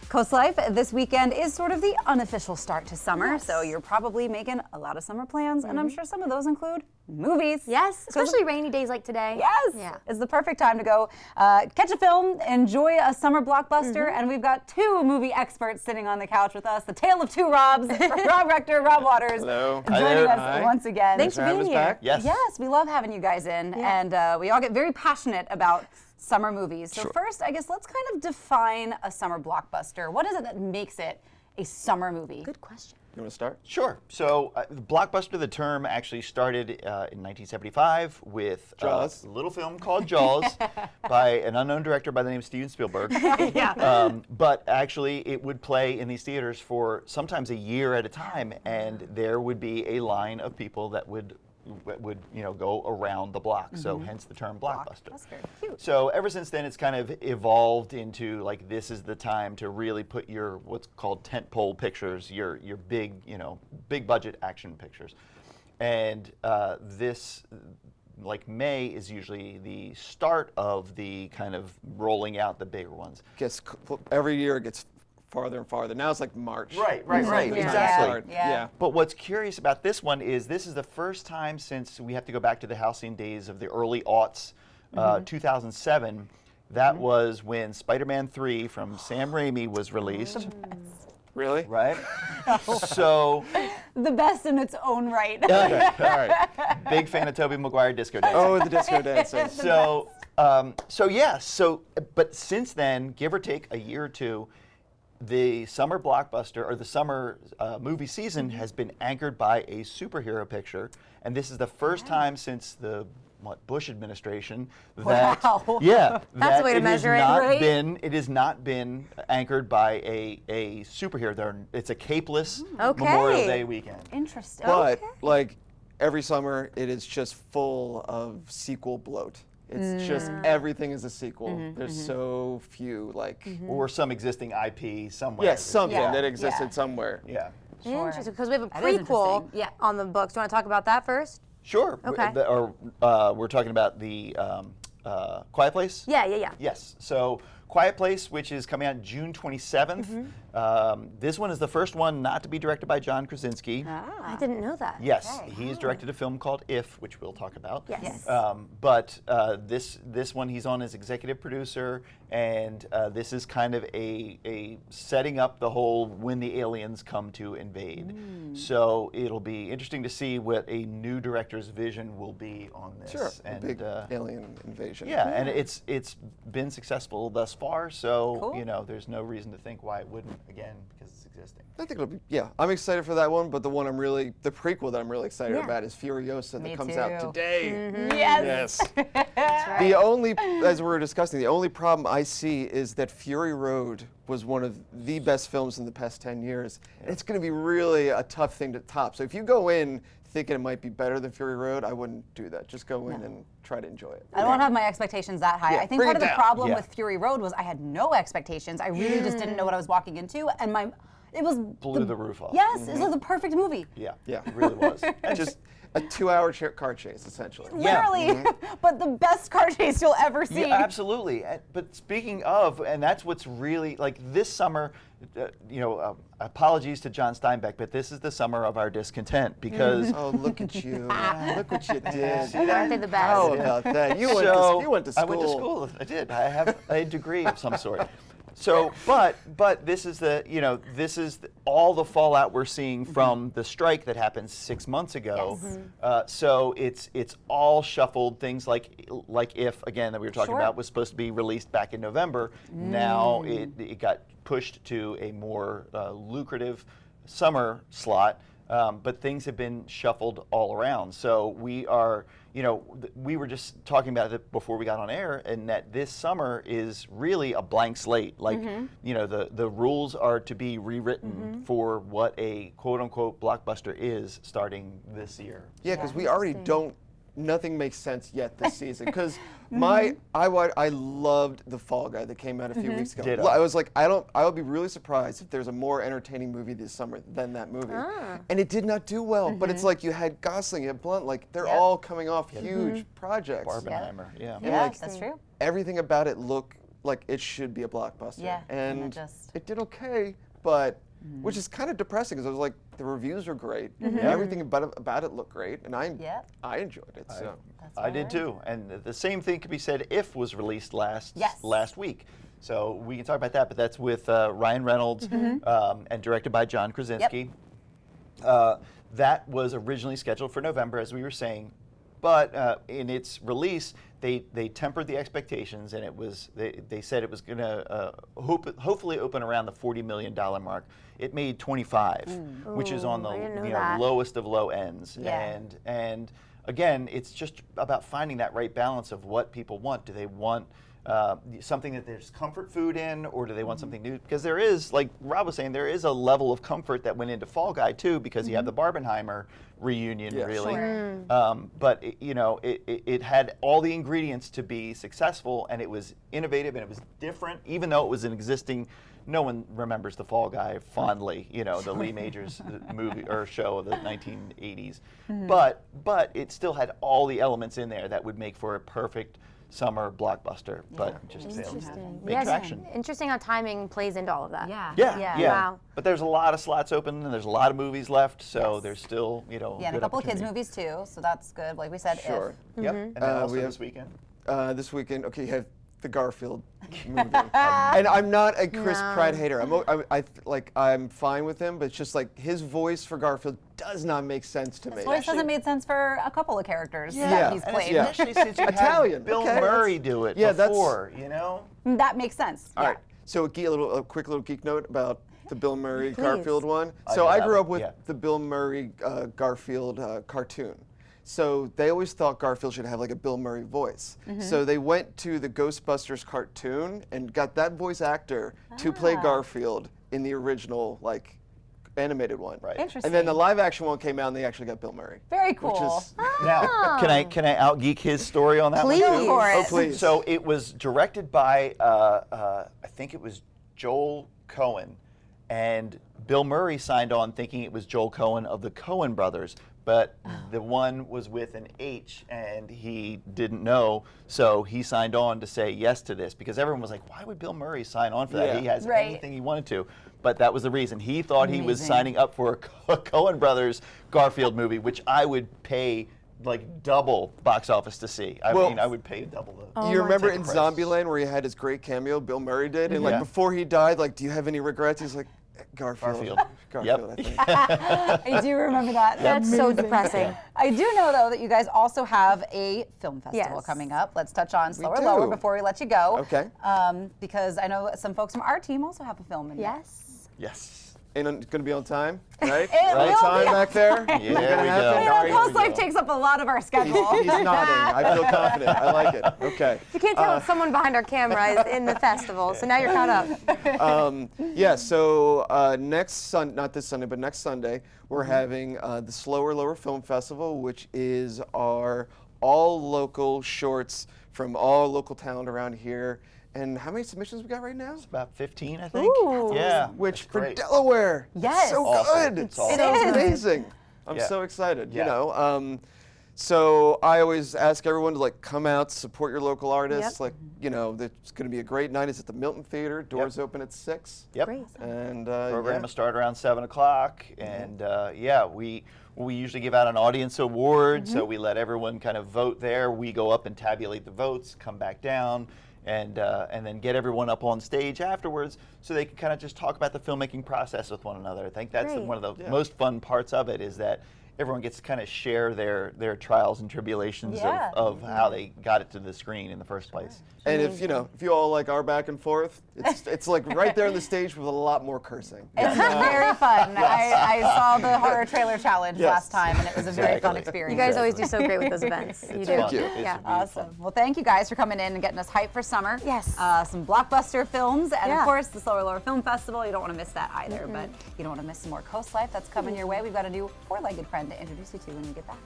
CoastLife this weekend is sort of the unofficial start to summer, so you're probably making a lot of summer plans, and I'm sure some of those include movies. Yes, especially rainy days like today. Yes, yeah. It's the perfect time to go catch a film, enjoy a summer blockbuster, and we've got two movie experts sitting on the couch with us, the tale of two Robs, Rob Rector, Rob Waters, Hello. joining us once again. Thanks for being here. Back. Yes, we love having you guys in, and we all get very passionate about summer movies. So first, I guess let's kind of define a summer blockbuster. What is it that makes it a summer movie? Good question. You want to start? Sure. So, blockbuster, the term actually started in 1975 with Jaws. a little film called Jaws by an unknown director by the name of Steven Spielberg. But actually, it would play in these theaters for sometimes a year at a time, and there would be a line of people that would go around the block. So hence the term blockbuster. Cute. So ever since then, it's kind of evolved into like this is the time to really put your what's called tentpole pictures, your big big budget action pictures, and this like May is usually the start of the kind of rolling out the bigger ones. Every year it gets farther and farther. Now it's like March. Right, Yeah. exactly. Yeah. But what's curious about this one is this is the first time since we have to go back to the halcyon days of the early aughts, 2007. That was when Spider-Man 3 from Sam Raimi was released. Really? Right? So, The best in its own right. All right. big fan of Tobey Maguire disco dancing. Oh, the disco dancing. But since then, give or take a year or two, the summer blockbuster or the summer movie season has been anchored by a superhero picture, and this is the first time since the Bush administration that That's the way to measure it, right? It has not been anchored by a superhero. It's a capeless Memorial Day weekend. Interesting. But like every summer, it is just full of sequel bloat. It's just everything is a sequel. There's so few Or some existing IP somewhere. Yes, something that existed somewhere. Yeah. Interesting, because we have a That is prequel interesting. on the books. Do you want to talk about that first? Sure. Okay. We're talking about the Quiet Place? Yeah. Yes. So Quiet Place, which is coming out June 27th. This one is the first one not to be directed by John Krasinski. I didn't know that. Yes, he's directed a film called If, which we'll talk about. Yes. But this one he's on as executive producer, and this is kind of a setting up the whole when the aliens come to invade. So it'll be interesting to see what a new director's vision will be on this. Sure. And, big alien invasion. yeah, and it's been successful thus far, so Cool. there's no reason to think why it wouldn't again because it's existing. I think it'll be, I'm excited for that one, but the prequel that I'm really excited Yeah. about is Furiosa Me that comes too. out today. Yes. Yes. The only, as we were discussing, the only problem I see is that Fury Road was one of the best films in the past 10 years. And it's going to be really a tough thing to top. So if you go in thinking it might be better than Fury Road, I wouldn't do that. Just go in and try to enjoy it. I don't have my expectations that high. Yeah, I think bring part of it the down. problem Yeah. with Fury Road was I had no expectations. I really just didn't know what I was walking into, and it was Blew the roof off. Yes, it was the perfect movie. Yeah, Yeah. it really was. Just a 2-hour car chase, essentially. Literally, but the best car chase you'll ever see. Yeah, absolutely. But speaking of, and that's what's really like this summer. Apologies to John Steinbeck, but this is the summer of our discontent because. Oh, look at you. Look what you did. Aren't they the best? How about that? You went to school. I went to school. I did. I have a degree of some sort. So, but this is all the fallout we're seeing from the strike that happened 6 months ago. So it's all shuffled. Things like If, again, that we were talking about was supposed to be released back in November. Now it got pushed to a more lucrative summer slot. But things have been shuffled all around. So we are, we were just talking about it before we got on air, and that this summer is really a blank slate. Like, the rules are to be rewritten for what a quote unquote blockbuster is starting this year. Yeah, because we already don't. Nothing makes sense yet this season. Because I loved The Fall Guy that came out a few weeks ago. Ditto. I was like, I would be really surprised if there's a more entertaining movie this summer than that movie. And it did not do well. But it's like you had Gosling, you had Blunt, like they're all coming off huge projects. Barbenheimer, yeah. Yeah, like, that's true. Everything about it looked like it should be a blockbuster. Yeah, and and it just- it did okay, but which is kind of depressing because I was like, the reviews were great, everything about it looked great, and Yeah. I enjoyed it. So That's I did right. too, and the same thing could be said if was released last Yes. week. So we can talk about that, but that's with Ryan Reynolds and directed by John Krasinski. That was originally scheduled for November, as we were saying, but in its release, they tempered the expectations, and they said it was going to hopefully open around the $40 million mark. It made 25, which is on the I didn't know that. lowest of low ends, Yeah. and again, it's just about finding that right balance of what people want. Do they want something that there's comfort food in, or do they want something new? Because there is, like Rob was saying, there is a level of comfort that went into Fall Guy too, because you have the Barbenheimer reunion, Yeah. really. Sure. But it had all the ingredients to be successful, and it was innovative and it was different, even though it was an existing. No one remembers the Fall Guy fondly, the Lee Majors movie or show of the 1980s. But it still had all the elements in there that would make for a perfect summer blockbuster, but just failed to Interesting. make Yes, traction. interesting how timing plays into all of that. Yeah. Yeah. Wow. But there's a lot of slots open, and there's a lot of movies left, so Yes. there's still, Yeah, and good a couple of kids' opportunity. movies too, so that's good. Like we said, sure. Yep. And then also we have- this weekend. This weekend, okay, you have the Garfield movie, and I'm not a Chris Pratt hater. I'm fine with him, but it's just like his voice for Garfield does not make sense to me. His voice hasn't made sense for a couple of characters Yeah. that he's And played. yeah. Especially since you Italian, had Bill okay, Murray that's- do it yeah, that's- before, That makes sense. All yeah. right. So a quick little geek note about the Bill Murray Please. Garfield one. I So know I that grew one, up with yeah. the Bill Murray Garfield cartoon. So they always thought Garfield should have like a Bill Murray voice. So they went to the Ghostbusters cartoon and got that voice actor to play Garfield in the original animated one. Right. Interesting. And then the live action one came out and they actually got Bill Murray. Very Which cool. is Now, can I out geek his story on that Please. one? Go too? for it. Oh, please. So it was directed by I think it was Joel Cohen, and Bill Murray signed on thinking it was Joel Cohen of the Cohen brothers, but the one was with an H, and he didn't know, so he signed on to say yes to this, because everyone was like, why would Bill Murray sign on for that? Yeah. He has Right. anything he wanted to. But that was the reason. He thought he was Amazing. signing up for a Coen Brothers Garfield movie, which I would pay like double box office to see. I Well- mean, I would pay double the. You remember ticket in price. Zombieland where he had his great cameo, Bill Murray did, and like Yeah. before he died, like, do you have any regrets? He's like, Garfield. Garfield. I think. I do remember that. That's so depressing. I do know, though, that you guys also have a film festival Yes. coming up. Let's touch on Slower do. Lower before we let you go. Okay. Because I know some folks from our team also have a film in Yes. Yes. And it's going to be on time, right? It right will time be. back there. Yeah, Is it there gonna we happen? go. You All know, right, here we CoastLife go. takes up a lot of our schedule. He's nodding. I feel confident. I like it. Okay. You can't tell if someone behind our camera is in the festival, so now you're caught up. Yeah, so not this Sunday, but next Sunday, we're having the Slower Lower Film Festival, which is our all local shorts from all local talent around here. And how many submissions we got right now? About 15, I think. Ooh. Yeah. Which it's for great. Delaware, Yes. so Awesome. good. It's awesome. So It is. amazing. I'm Yeah. so excited. Yeah. You know. So I always ask everyone to come out, support your local artists. Yep. It's going to be a great night. It's at the Milton Theater. Doors open at 6. Yep. Great. And Program will start around 7 o'clock, and we usually give out an audience award, so we let everyone kind of vote there. We go up and tabulate the votes, come back down, and then get everyone up on stage afterwards, so they can kind of just talk about the filmmaking process with one another. I think that's Great. one of the most fun parts of it, is that everyone gets to kind of share their trials and tribulations Yeah. of how they got it to the screen in the first place. And if you all like our back and forth, it's like right there on the stage with a lot more cursing. It's very fun. I saw the horror trailer challenge Yes. last time, and it was a very fun Exactly. experience. You guys always do so great with those events. You It's do. fun. you. It's Yeah. really Awesome. fun. Well, thank you guys for coming in and getting us hyped for summer. Yes. Some blockbuster films, and Yeah. of course the Slower Lower Film Festival. You don't want to miss that either. But you don't want to miss some more CoastLife that's coming your way. We've got a new four-legged friend to introduce you to when we get back.